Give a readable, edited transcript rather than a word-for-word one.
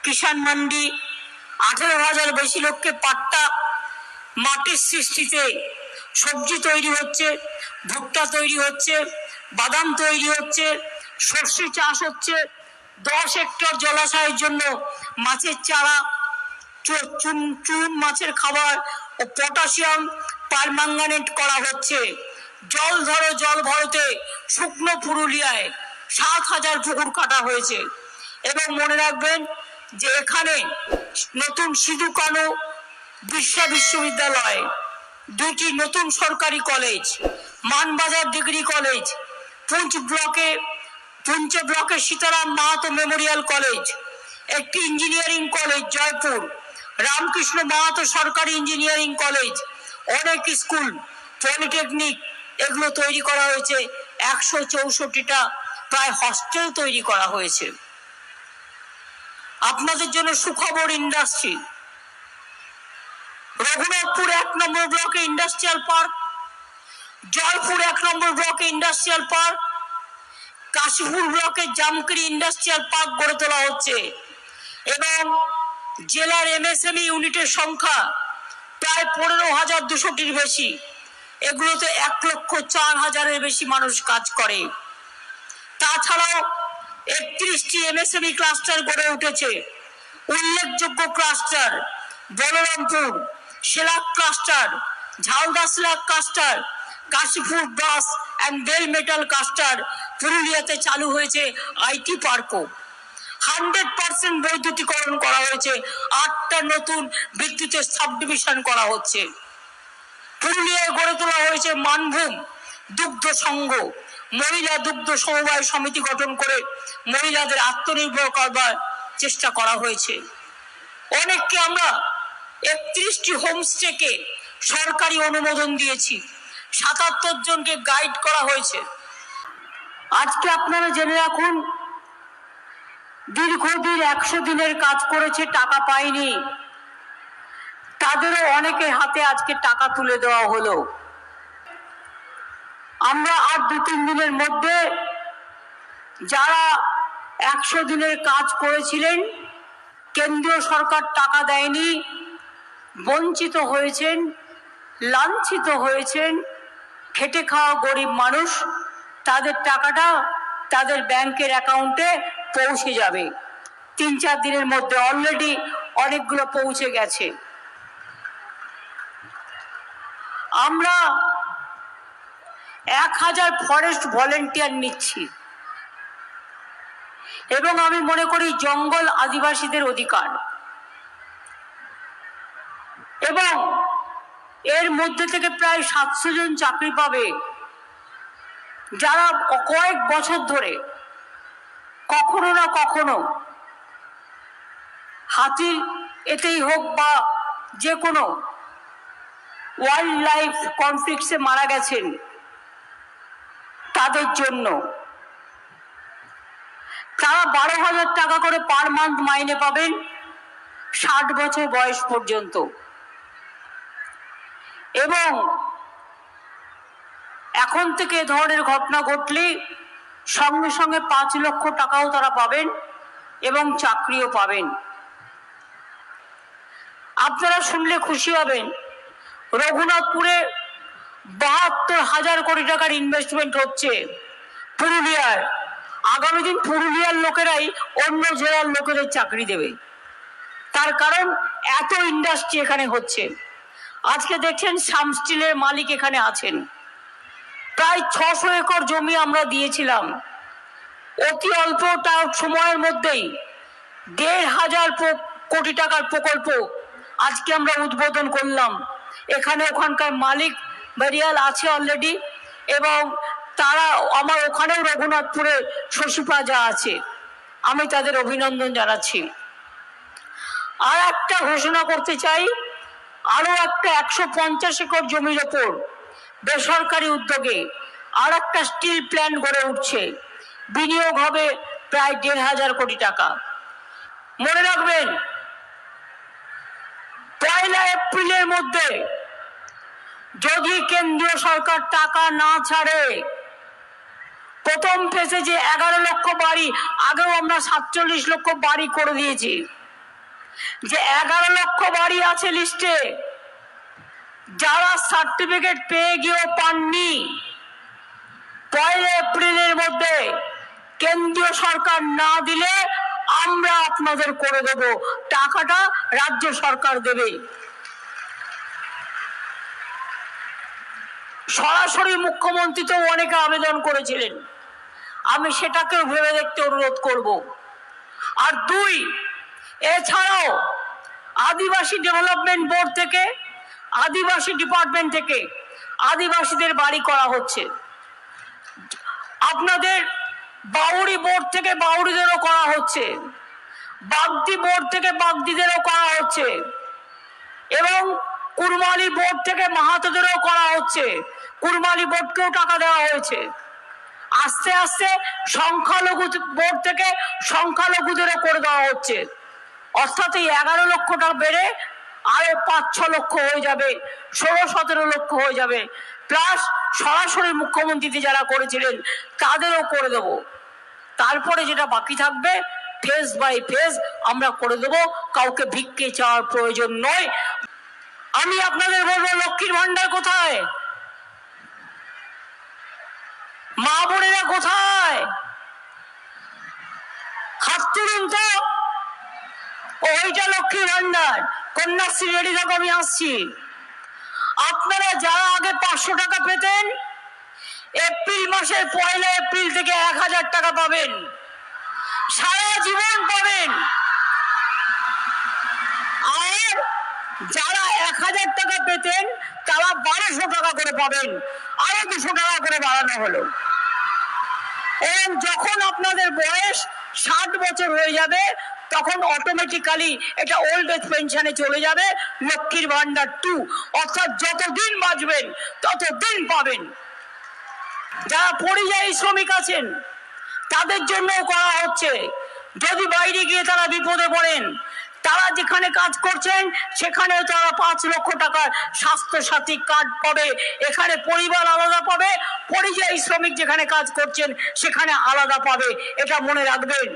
কিষাণ মান্ডি, 18,000 বেশি লোককে পাট্টা, মাটির সৃষ্টিতে সবজি তৈরি হচ্ছে, ভুট্টা তৈরি হচ্ছে, বাদাম তৈরি হচ্ছে, সর্ষে চাষ হচ্ছে, 10 হেক্টর জলাশয়ের জন্য মাছের চারা, চুন মাছের খাবার ও পটাশিয়াম পারম্যাঙ্গানেট করা হচ্ছে। জল ধরো জল ভরতে শুকনো পুরুলিয়ায় 7,000 পুকুর কাটা হয়েছে। এবং মনে রাখবেন যে এখানে নতুন সিধু কানু বিশ্ববিদ্যালয়, 2টি নতুন সরকারি college, Manbazar degree college, Poonch ব্লকে সীতারাম মাহাতো মেমোরিয়াল কলেজ, একটি ইঞ্জিনিয়ারিং কলেজ জয়পুর, রামকৃষ্ণ মাহাতো সরকারি ইঞ্জিনিয়ারিং কলেজ, অনেক স্কুল, পলিটেকনিক, এগুলো তৈরি করা হয়েছে। 164টা প্রায় হস্টেল তৈরি করা হয়েছে। আপনাদের জন্য সুখবর, ইন্ডাস্ট্রি, রঘুনাথপুর 1 নম্বর ব্লকে ইন্ডাস্ট্রিয়াল পার্ক, জয়পুর 1 নম্বর ব্লকে ইন্ডাস্ট্রিয়াল পার্ক, কাশীপুর ব্লকে জামকিরি ইন্ডাস্ট্রিয়াল পার্ক গড়ে তোলা হচ্ছে। এবং জেলার MSME ইউনিটের সংখ্যা প্রায় 15,200টির বেশি। এগুলোতে 1,04,000-এর বেশি মানুষ কাজ করে। তাছাড়াও 31টি MSME ক্লাস্টার গড়ে উঠেছে। উল্লেখযোগ্য ক্লাস্টার বলরামপুর শিলা ক্লাস্টার, ঝালদা শিলা cluster, Kashipur brass and bell metal cluster. পুরুলিয়াতে চালু হয়েছে IT পার্কও। 100% বৈদ্যুতিকরণ করা হয়েছে। 8টা নতুন বিদ্যুতের সাবডিভিশন করা হচ্ছে। পুরুলিয়ায় গড়ে তোলা হয়েছে মানভূম দুগ্ধ সংঘ, মহিলা দুগ্ধ সমবায় সমিতি গঠন করে মহিলাদের আত্মনির্ভর করবার চেষ্টা করা হয়েছে। অনেককে আমরা 31টি হোমস্টেকে সরকারি অনুমোদন দিয়েছি। 77 জনকে গাইড করা হয়েছে। আজকে আপনারা জেনে রাখুন, দীর্ঘদিন 100 দিনের কাজ করেছে, টাকা পায়নি, তাদেরও অনেকের হাতে আজকে টাকা তুলে দেওয়া হলো। আমরা আর 2-3 দিনের মধ্যে যারা 100 দিনের কাজ করেছিলেন, কেন্দ্রীয় সরকার টাকা দেয়নি, বঞ্চিত হয়েছেন, লাঞ্ছিত হয়েছেন, খেটে খাওয়া গরিব মানুষ, তাদের টাকাটা তাদের ব্যাংকের অ্যাকাউন্টে পৌঁছে যাবে। 3-4 দিনের মধ্যে অলরেডি অনেকগুলো পৌঁছে গেছে। আমরা 1000 ফরেস্ট ভলেন্টিয়ার নিচ্ছি এবং আমি মনে করি জঙ্গল আদিবাসীদের অধিকার। এবং এর মধ্যে থেকে প্রায় 700 জন চাকরি পাবে, যারা কয়েক বছর ধরে কখনো না কখনো হাতির এতেই হোক বা যে কোনো ওয়াইল্ড লাইফ কনফ্লিক্টসে মারা গেছেন। তাদের জন্য তারা 12,000 টাকা করে পার মান্থ মাইনে পাবেন 60 বছর বয়স পর্যন্ত। এবং এখন থেকে এ ধরনের ঘটনা ঘটলে সঙ্গে সঙ্গে 5 লক্ষ টাকাও তারা পাবেন এবং চাকরিও পাবেন। আপনারা শুনলে খুশি হবেন, রঘুনাথপুরে 72,000 কোটি টাকার ইনভেস্টমেন্ট হচ্ছে পুরুলিয়ার। আগামী দিন পুরুলিয়ার লোকেরাই অন্য জেলার লোকেদের চাকরি দেবে, তার কারণ এত ইন্ডাস্ট্রি এখানে হচ্ছে। আজকে দেখছেন শাম স্টিলের মালিক এখানে আছেন। প্রায় 600 একর জমি আমরা দিয়েছিলাম। অতি অল্প সময়ের মধ্যেই 1,500 কোটি টাকার প্রকল্প আজকে আমরা উদ্বোধন করলাম। এখানে ওখানকার মালিক বেরিয়াল আছে অলরেডি, এবং তারা আমার ওখানেও রঘুনাথপুরে শশী প্লাজা আছে, আমি তাদের অভিনন্দন জানাচ্ছি। আর একটা ঘোষণা করতে চাই, আরো একটা 150 একর জমির ওপর বেসরকারি উদ্যোগে আর একটা স্টিল প্ল্যান্ট গড়ে উঠছে। বিনিয়োগ হবে প্রায় 1,500 কোটি টাকা। মনে রাখবেন, 1 এপ্রিলের মধ্যে যদি কেন্দ্রীয় সরকার টাকা না ছাড়ে, প্রথম ফেজে যে 11 লক্ষ বাড়ি, আগেও আমরা 47 লক্ষ বাড়ি করে দিয়েছি, যে 11 লক্ষ বাড়ি আছে লিস্টে, যারা সার্টিফিকেট পেয়ে গিয়েও পাননি, 1 এপ্রিলের মধ্যে কেন্দ্রীয় সরকার না দিলে আমরা আপনাদের করে দেব, টাকাটা রাজ্য সরকার দেবে। সরাসরি মুখ্যমন্ত্রী তো অনেকে আবেদন করেছিলেন, আমি সেটাকেও ভেবে দেখতে অনুরোধ করব। আর 2, এছাড়াও আদিবাসী ডেভেলপমেন্ট বোর্ড থেকে, আদিবাসী ডিপার্টমেন্ট থেকে আদিবাসীদের বাড়ি করা হচ্ছে। আপনাদের বাউরি বোর্ড থেকে বাউরিদেরও করা হচ্ছে, বাগদি বোর্ড থেকে বাগদিদেরও করা হচ্ছে, এবং কুরমালি বোর্ড থেকে মাহাতোদেরও করা হচ্ছে। কুরমালি বোর্ডকেও টাকা দেওয়া হয়েছে। আস্তে আস্তে সংখ্যালঘু বোর্ড থেকে সংখ্যালঘুদেরও করে দেওয়া হচ্ছে। অর্থাৎ এই 11 লক্ষটা বেড়ে আরো 5-6 লক্ষ হয়ে যাবে, 16-17 লক্ষ হয়ে যাবে। প্লাস সরাসরি মুখ্যমন্ত্রী যারা করেছিলেন তাদেরও করে দেব। তারপরে যেটা বাকি থাকবে ফেজ বাই ফেজ আমরা করে দেব, কাউকে ভিক্ষে চাওয়ার প্রয়োজন নয়। আমি আপনাদের বলবো, লক্ষ্মীর ভান্ডার কোথায়? মা বোনেরা কোথায়? হাত তুলুন তো। ওইটা লক্ষ্মীর ভান্ডার। কন্যাশ্রী রেডি থাকো, আমি আসছি। আপনারা যারা আগে 500 টাকা পেতেন, এপ্রিল মাসের 1 এপ্রিল থেকে 1000 টাকা পাবেন, সারা জীবন পাবেন। আর যারা 1000 টাকা পেতেন তারা 1200 টাকা করে পাবেন, আরো 200 টাকা করে বাড়ানো হলো। এবং যখন আপনাদের বয়স 60 বছর হয়ে যাবে তখন অটোমেটিক্যালি এটা ওল্ড এজ পেনশনে চলে যাবে, লক্ষ্মীর ভান্ডার 2। অর্থাৎ যতদিন বাঁচবেন ততদিন পাবেন। যারা পরিযায়ী শ্রমিক আছেন তাদের জন্যও করা হচ্ছে। যদি বাইরে গিয়ে তারা বিপদে পড়েন, তারা যেখানে কাজ করছেন সেখানেও তারা 5 লক্ষ টাকার স্বাস্থ্য সাথী কার্ড পাবে। এখানে পরিবার আলাদা পাবে, পরিযায়ী শ্রমিক যেখানে কাজ করছেন সেখানে আলাদা পাবে, এটা মনে রাখবেন।